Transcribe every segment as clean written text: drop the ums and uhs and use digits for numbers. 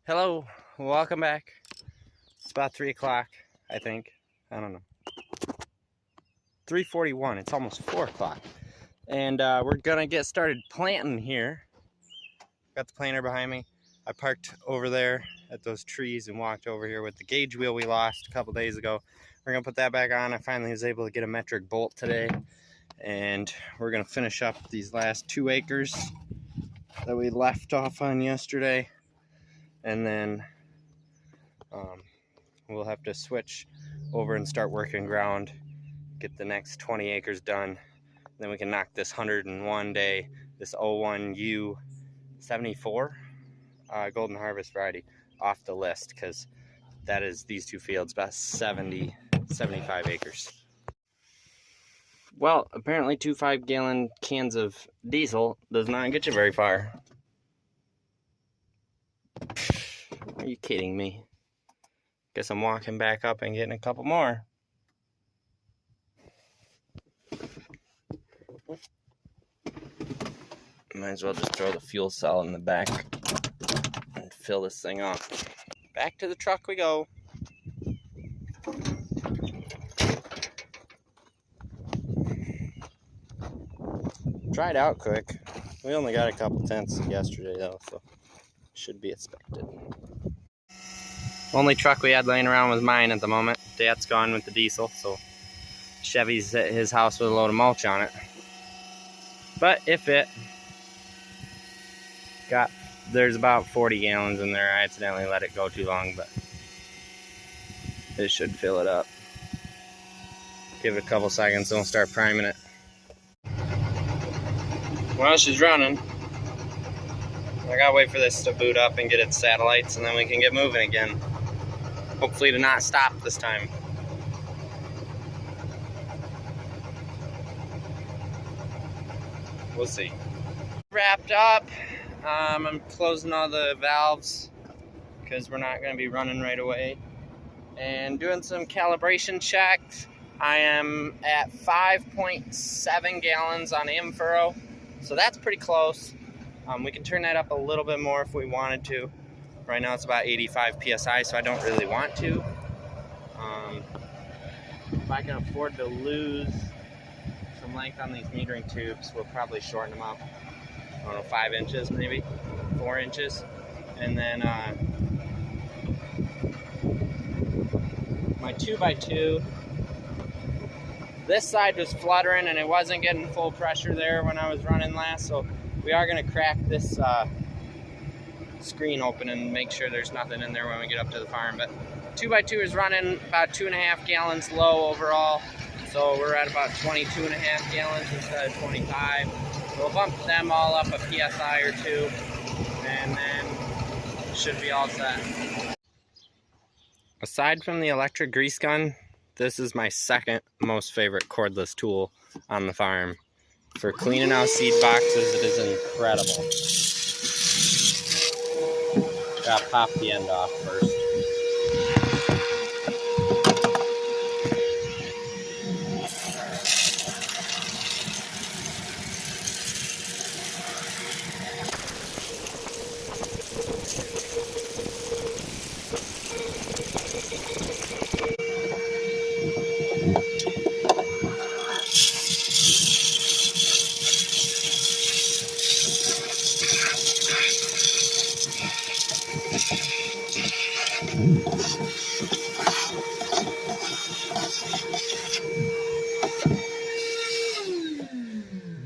Hello, welcome back. It's about 3 o'clock, I think. I don't know. 3:41, it's almost 4 o'clock. And we're gonna get started planting here. Got the planter behind me. I parked over there at those trees and walked over here with the gauge wheel we lost a couple days ago. We're gonna put that back on. I finally was able to get a metric bolt today. And we're gonna finish up these last 2 acres that we left off on yesterday. And then we'll have to switch over and start working ground, get the next 20 acres done. Then we can knock this 101 day, this 01U 74 Golden Harvest variety off the list, because that is these two fields, about 75 acres. Well, apparently 2 5-gallon cans of diesel does not get you very far. Are you kidding me? Guess I'm walking back up and getting a couple more. Might as well just throw the fuel cell in the back and fill this thing up. Back to the truck we go. Dried out quick. We only got a couple tenths yesterday though, so should be expected. Only truck we had laying around was mine at the moment. Dad's gone with the diesel, so Chevy's at his house with a load of mulch on it. But there's about 40 gallons in there. I accidentally let it go too long, but it should fill it up. Give it a couple seconds and we'll start priming it. Well, she's running. I gotta wait for this to boot up and get its satellites, and then we can get moving again. Hopefully to not stop this time. We'll see. Wrapped up. I'm closing all the valves because we're not going to be running right away. And doing some calibration checks. I am at 5.7 gallons on Amfurrow, so that's pretty close. We can turn that up a little bit more if we wanted to. Right now it's about 85 PSI, so I don't really want to. If I can afford to lose some length on these metering tubes, we'll probably shorten them up. I don't know, 5 inches maybe, 4 inches. And then my 2x2, this side was fluttering and it wasn't getting full pressure there when I was running last, so we are going to crack this screen open and make sure there's nothing in there when we get up to the farm. But 2x2 is running about 2.5 gallons low overall, so we're at about 22.5 gallons instead of 25. So we'll bump them all up a PSI or two, and then should be all set. Aside from the electric grease gun, this is my second most favorite cordless tool on the farm. For cleaning out seed boxes, it is incredible. Gotta pop the end off first.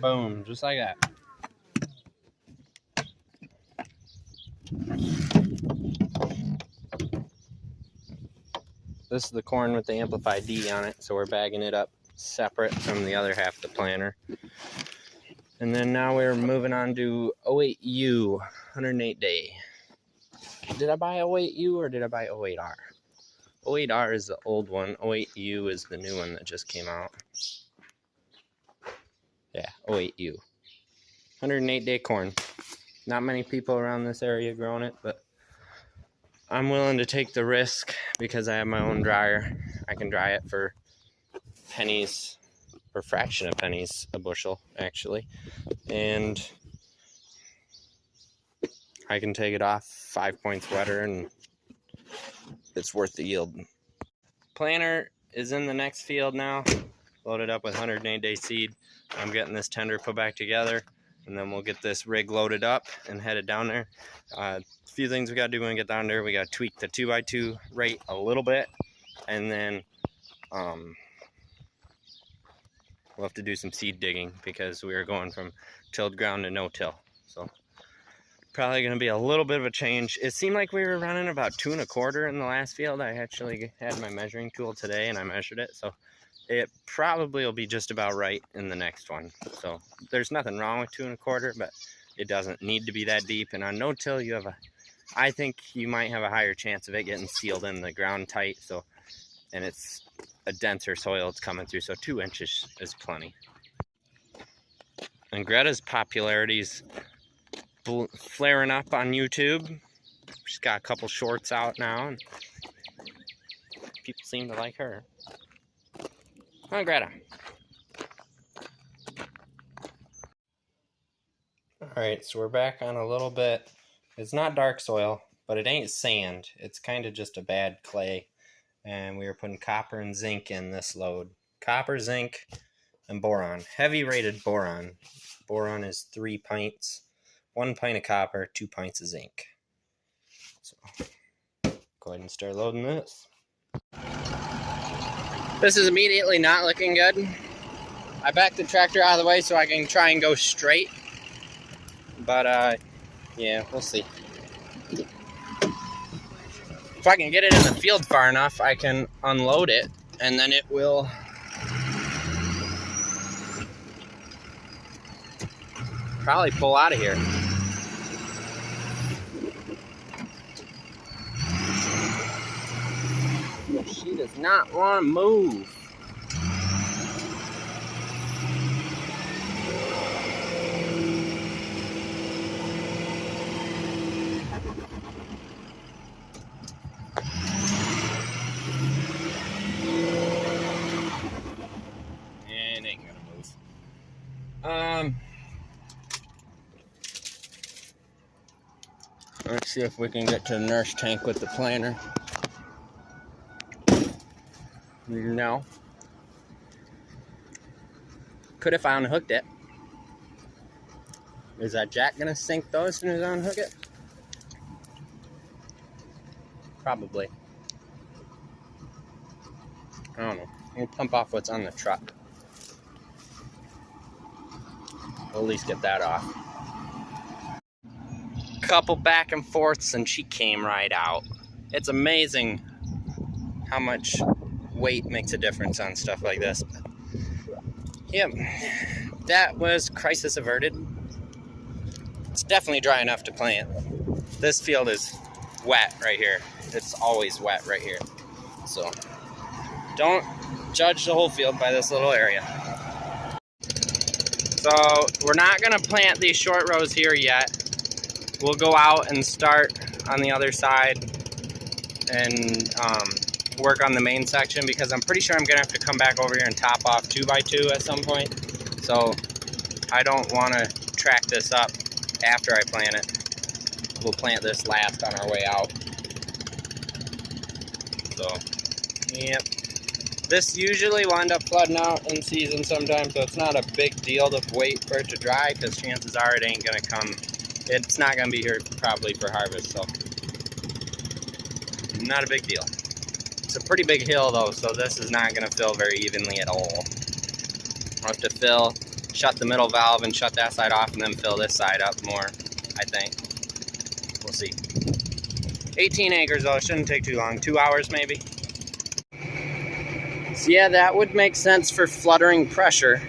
Boom, just like that. This is the corn with the Amplify D on it, so we're bagging it up separate from the other half of the planter. And then now we're moving on to 08U, 108 day. Did I buy 08U or did I buy 08R? 08R is the old one, 08U is the new one that just came out. Yeah, 08U. 108 day corn. Not many people around this area growing it, but I'm willing to take the risk because I have my own dryer. I can dry it for pennies, or fraction of pennies a bushel, actually. And I can take it off 5 points wetter and it's worth the yield. Planter is in the next field now, loaded up with 108-day seed. I'm getting this tender put back together, and then we'll get this rig loaded up and headed down there. A few things we got to do when we get down there. We got to tweak the 2x2 rate a little bit, and then we'll have to do some seed digging because we are going from tilled ground to no-till. So probably going to be a little bit of a change. It seemed like we were running about 2 1/4 in the last field. I actually had my measuring tool today and I measured it, so it probably will be just about right in the next one. So there's nothing wrong with 2 1/4, but it doesn't need to be that deep. And on no-till, you have I think you might have a higher chance of it getting sealed in the ground tight. So, and it's a denser soil it's coming through, so 2 inches is plenty. And Greta's popularity's flaring up on YouTube. She's got a couple shorts out now, and people seem to like her. Hi, Greta. Alright, so we're back on a little bit. It's not dark soil, but it ain't sand. It's kind of just a bad clay. And we are putting copper and zinc in this load. Copper, zinc, and boron. Heavy rated boron. Boron is 3 pints. 1 pint of copper, 2 pints of zinc. So, go ahead and start loading this. This is immediately not looking good. I backed the tractor out of the way so I can try and go straight. But, yeah, we'll see. If I can get it in the field far enough, I can unload it, and then it will probably pull out of here. She does not want to move. And ain't gonna move. Let's see if we can get to the nurse tank with the planter. No. Could if I unhooked it. Is that jack gonna sink though as soon as I unhook it? Probably. I don't know. We'll pump off what's on the truck. We'll at least get that off. Couple back and forths and she came right out. It's amazing how much weight makes a difference on stuff like this. Yep, that was crisis averted. It's definitely dry enough to plant. This field is wet right here. It's always wet right here. So don't judge the whole field by this little area. So we're not gonna plant these short rows here yet. We'll go out and start on the other side and work on the main section, because I'm pretty sure I'm gonna have to come back over here and top off 2x2 at some point. So I don't want to track this up after I plant it. We'll plant this last on our way out. So, yep. This usually will end up flooding out in season sometime, so it's not a big deal to wait for it to dry, because chances are it ain't gonna come. It's not gonna be here probably for harvest, so not a big deal. It's a pretty big hill though, so this is not gonna fill very evenly at all. I'll have to fill, shut the middle valve and shut that side off, and then fill this side up more, I think. We'll see. 18 acres though, it shouldn't take too long, 2 hours maybe. So yeah, that would make sense for fluttering pressure.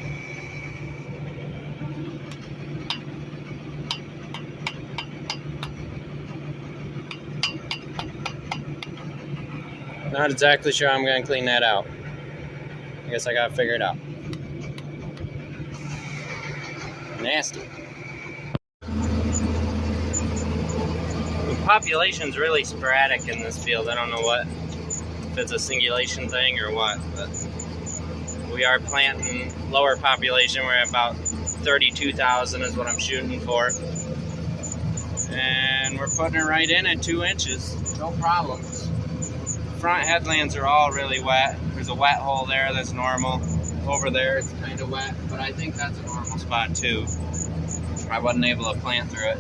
Not exactly sure how I'm going to clean that out. I guess I got to figure it out. Nasty. The population's really sporadic in this field. I don't know if it's a singulation thing or what, but we are planting lower population. We're at about 32,000 is what I'm shooting for. And we're putting it right in at 2 inches. No problems. Front headlands are all really wet. There's a wet hole there that's normal. Over there it's kind of wet, but I think that's a normal spot too. I wasn't able to plant through it.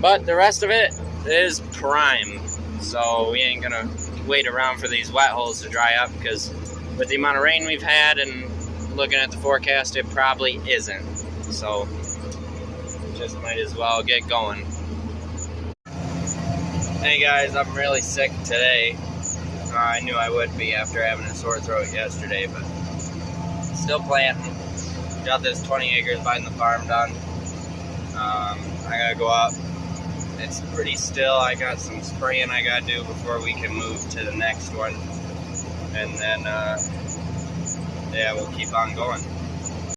But the rest of it is prime. So we ain't gonna wait around for these wet holes to dry up, because with the amount of rain we've had and looking at the forecast, it probably isn't. So just might as well get going. Hey guys, I'm really sick today. I knew I would be after having a sore throat yesterday, but still planting. Got this 20 acres behind the farm done. I gotta go up. It's pretty still. I got some spraying I gotta do before we can move to the next one. And then, yeah, we'll keep on going.